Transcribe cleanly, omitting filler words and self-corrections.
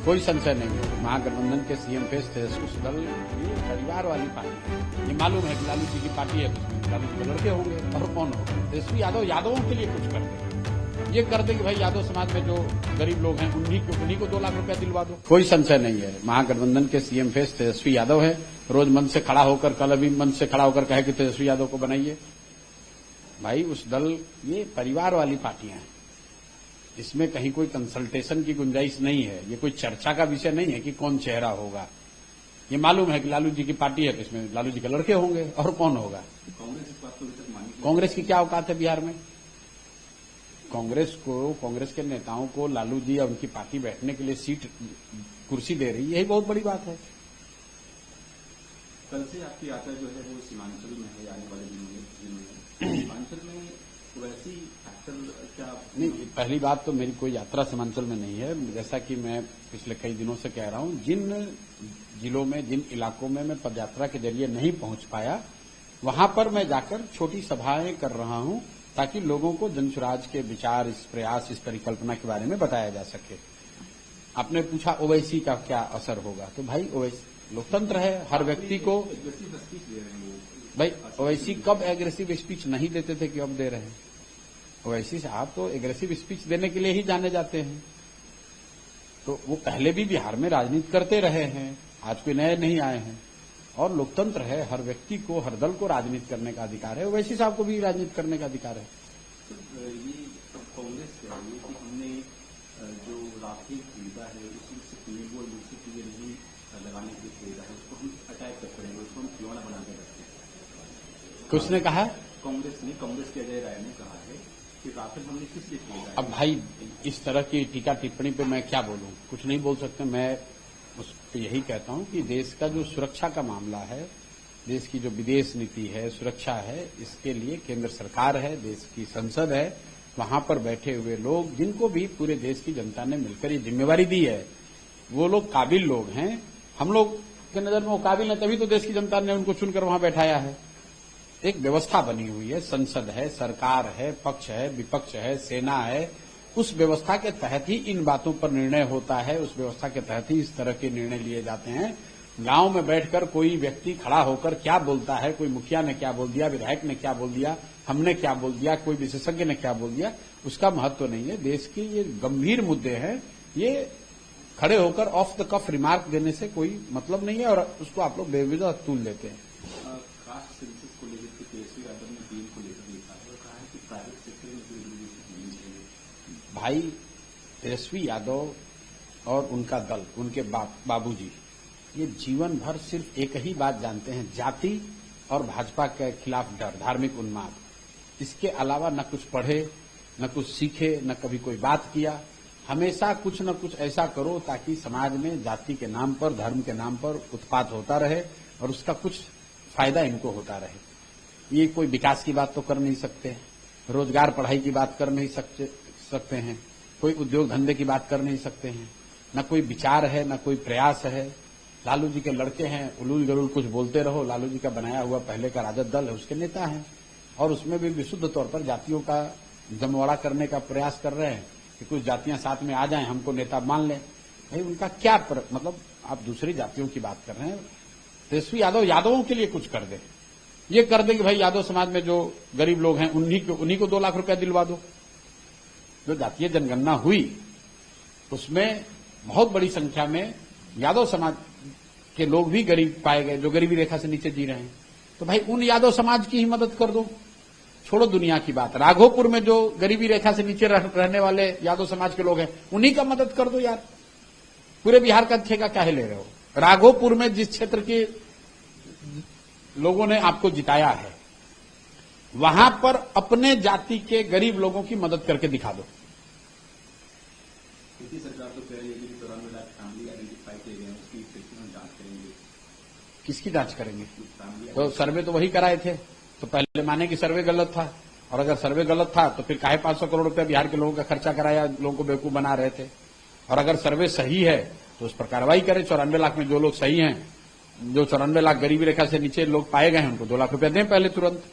कोई संशय नहीं है, महागठबंधन के सीएम फेस तेजस्वी दल ये परिवार वाली पार्टी है। ये मालूम है कि लालू जी की पार्टी है, तो लालू जी के लड़के होंगे और कौन होगा। तेजस्वी यादव यादवों के लिए कुछ कर दे, ये कर दे कि भाई यादव समाज में जो गरीब लोग हैं उन्हीं को 2 लाख रुपया दिलवा दो। कोई संशय नहीं है, महागठबंधन के सीएम फेस तेजस्वी यादव है। रोज मंच से खड़ा होकर, कल अभी मंच से खड़ा होकर कहे कि तेजस्वी यादव को बनाइए। भाई उस दल, ये परिवार वाली पार्टियां हैं, इसमें कहीं कोई कंसल्टेशन की गुंजाइश नहीं है। ये कोई चर्चा का विषय नहीं है कि कौन चेहरा होगा। ये मालूम है कि लालू जी की पार्टी है, तो इसमें लालू जी के लड़के होंगे और कौन होगा। कांग्रेस की क्या औकात है बिहार में। कांग्रेस के नेताओं को लालू जी या उनकी पार्टी बैठने के लिए कुर्सी दे रही, यही बहुत बड़ी बात है। कल से आपकी यात्रा जो है वो सीमांचल में है, आने वाले दिनों में सीमांचल में वैसी क्या नहीं, पहली बात तो मेरी कोई यात्रा सीमांचल में नहीं है। जैसा कि मैं पिछले कई दिनों से कह रहा हूं, जिन जिलों में, जिन इलाकों में मैं पदयात्रा के जरिए नहीं पहुंच पाया, वहां पर मैं जाकर छोटी सभाएं कर रहा हूं, ताकि लोगों को जनसुराज के विचार, इस प्रयास, इस परिकल्पना के बारे में बताया जा सके। आपने पूछा ओवैसी का क्या असर होगा, तो भाई ओवैसी लोकतंत्र है, हर व्यक्ति को। भाई ओवैसी कब एग्रेसिव स्पीच नहीं देते थे कि अब दे रहे हैं। ओवैसी साहब तो एग्रेसिव स्पीच देने के लिए ही जाने जाते हैं, तो वो पहले भी बिहार में राजनीति करते रहे हैं, आज कोई नए नहीं आए हैं। और लोकतंत्र है, हर व्यक्ति को, हर दल को राजनीति करने का अधिकार है, ओवैसी साहब को भी राजनीति करने का अधिकार है। ये कांग्रेस कह रही है कि हमने जो राफेल खरीदा है उसमें वो दूसरी चीजें नहीं लगाने के लिए खरीदा है, उसको हम अटैक कर करेंगे, उसको हम खिलौना बना के रखते हैं। किसने कहा? कांग्रेस के अजय राय ने कहा है कि राफेल हमने किस लिए खरीदा है। अब भाई इस तरह की टीका टिप्पणी पे मैं क्या बोलूं, कुछ नहीं बोल सकते। मैं उस पर यही कहता हूं कि देश का जो सुरक्षा का मामला है, देश की जो विदेश नीति है, सुरक्षा है, इसके लिए केंद्र सरकार है, देश की संसद है, वहां पर बैठे हुए लोग, जिनको भी पूरे देश की जनता ने मिलकर ये जिम्मेवारी दी है, वो लोग काबिल लोग हैं। हम लोग के नजर में वो काबिल है, तभी तो देश की जनता ने उनको चुनकर वहां बैठाया है। एक व्यवस्था बनी हुई है, संसद है, सरकार है, पक्ष है, विपक्ष है, सेना है। उस व्यवस्था के तहत ही इन बातों पर निर्णय होता है, उस व्यवस्था के तहत ही इस तरह के निर्णय लिए जाते हैं। गांव में बैठकर कोई व्यक्ति खड़ा होकर क्या बोलता है, कोई मुखिया ने क्या बोल दिया, विधायक ने क्या बोल दिया, हमने क्या बोल दिया, कोई विशेषज्ञ ने क्या बोल दिया, उसका महत्व नहीं है। देश के ये गंभीर मुद्दे हैं, ये खड़े होकर ऑफ द कफ रिमार्क देने से कोई मतलब नहीं है, और उसको आप लोग बेवजह तूल लेते हैं। भाई तेजस्वी यादव और उनका दल, उनके बाबूजी, ये जीवन भर सिर्फ एक ही बात जानते हैं, जाति और भाजपा के खिलाफ डर, धार्मिक उन्माद। इसके अलावा न कुछ पढ़े, न कुछ सीखे, न कभी कोई बात किया। हमेशा कुछ न कुछ ऐसा करो ताकि समाज में जाति के नाम पर, धर्म के नाम पर उत्पात होता रहे और उसका कुछ फायदा इनको होता रहे। ये कोई विकास की बात तो कर नहीं सकते, रोजगार पढ़ाई की बात कर नहीं सकते हैं, कोई उद्योग धंधे की बात कर नहीं सकते हैं, न कोई विचार है, न कोई प्रयास है। लालू जी के लड़के हैं, उलूल जरूर कुछ बोलते रहो। लालू जी का बनाया हुआ पहले का राजद दल है, उसके नेता हैं, और उसमें भी विशुद्ध तौर पर जातियों का जमवाड़ा करने का प्रयास कर रहे हैं कि कुछ जातियां साथ में आ जाएं, हमको नेता मान लें। भाई उनका क्या मतलब, आप दूसरी जातियों की बात कर रहे हैं। तेजस्वी यादव यादवों के लिए कुछ कर दे, ये कर दे कि भाई यादव समाज में जो गरीब लोग हैं उन्हीं को 2 लाख रुपया दिलवा दो। जो जातीय जनगणना हुई उसमें बहुत बड़ी संख्या में यादव समाज के लोग भी गरीब पाए गए, जो गरीबी रेखा से नीचे जी रहे हैं। तो भाई उन यादव समाज की ही मदद कर दो, छोड़ो दुनिया की बात। राघोपुर में जो गरीबी रेखा से नीचे रहने वाले यादव समाज के लोग हैं, उन्हीं का मदद कर दो यार। पूरे बिहार का ठेका काहे ले रहे हो। राघोपुर में जिस क्षेत्र के लोगों ने आपको जिताया है, वहां पर अपने जाति के गरीब लोगों की मदद करके दिखा दो। सरकार तो कह रही है कि 94 लाख फैमिली आइडेंटिफाई किए गए हैं, उसकी जांच करेंगे। किसकी जांच करेंगे? तो सर्वे तो वही कराए थे, तो पहले माने कि सर्वे गलत था, और अगर सर्वे गलत था तो फिर काहे 500 करोड़ रुपया बिहार के लोगों का खर्चा कराया, लोगों को बेवकूफ बना रहे थे। और अगर सर्वे सही है तो उस पर कार्रवाई करें। 94 लाख में जो लोग सही हैं, जो 94 लाख गरीबी रेखा से नीचे लोग पाए गए हैं, उनको 2 लाख रुपया दें पहले तुरंत।